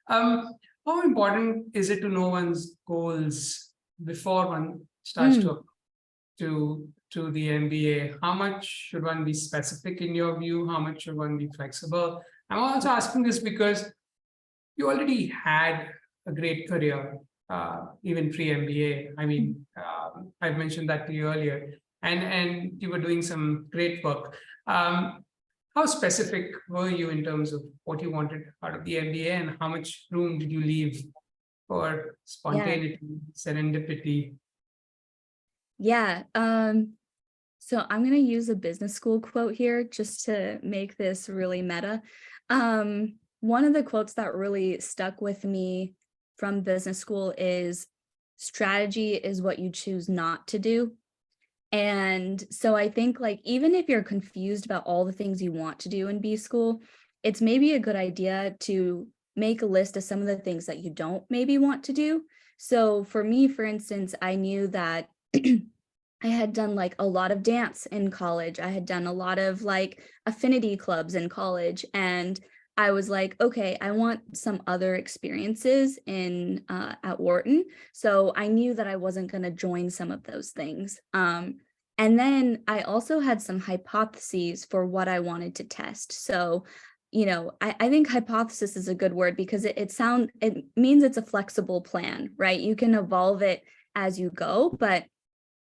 How important is it to know one's goals before one starts Mm, to the MBA? How much should one be specific in your view? How much should one be flexible? I'm also asking this because you already had a great career, even pre-MBA. I mean, I've mentioned that to you earlier, and you were doing some great work. How specific were you in terms of what you wanted out of the MBA, and how much room did you leave for yeah, spontaneity, serendipity? yeah. So I'm gonna use a business school quote here just to make this really meta. One of the quotes that really stuck with me from business school is strategy is what you choose not to do. And so I think like even if you're confused about all the things you want to do in B school, it's maybe a good idea to make a list of some of the things that you don't maybe want to do. So for me, for instance, I knew that I had done like a lot of dance in college. I had done a lot of like affinity clubs in college. And I was like, okay, I want some other experiences in at Wharton. So I knew that I wasn't going to join some of those things. And then I also had some hypotheses for what I wanted to test. So, I think hypothesis is a good word because it means it's a flexible plan, right? You can evolve it as you go, but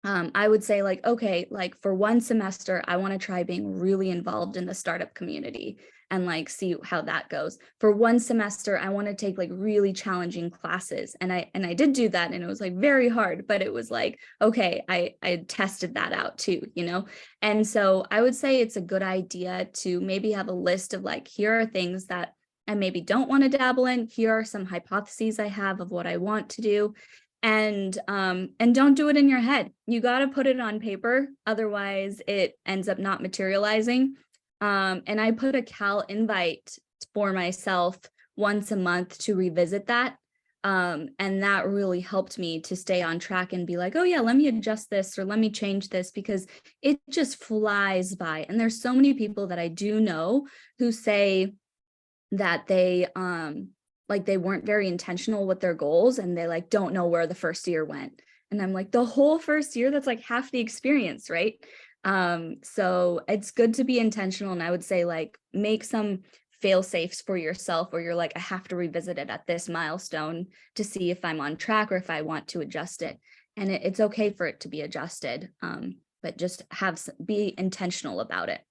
I would say like, okay, like for one semester, I want to try being really involved in the startup community and like see how that goes. For one semester, I want to take like really challenging classes. And I did do that and it was like very hard, but it was like, okay, I tested that out too, you know? And so I would say it's a good idea to maybe have a list of like, here are things that I maybe don't want to dabble in. Here are some hypotheses I have of what I want to do, and don't do it in your head. You got to put it on paper, otherwise it ends up not materializing. And I put a cal invite for myself once a month to revisit that, and that really helped me to stay on track and be like, oh yeah, let me adjust this or let me change this, because it just flies by. And there's so many people that I do know who say that they like they weren't very intentional with their goals and they like don't know where the first year went. And I'm like, the whole first year, that's like half the experience, right? So it's good to be intentional. And I would say like make some fail safes for yourself where you're like, I have to revisit it at this milestone to see if I'm on track or if I want to adjust it. And it's okay for it to be adjusted. But just be intentional about it.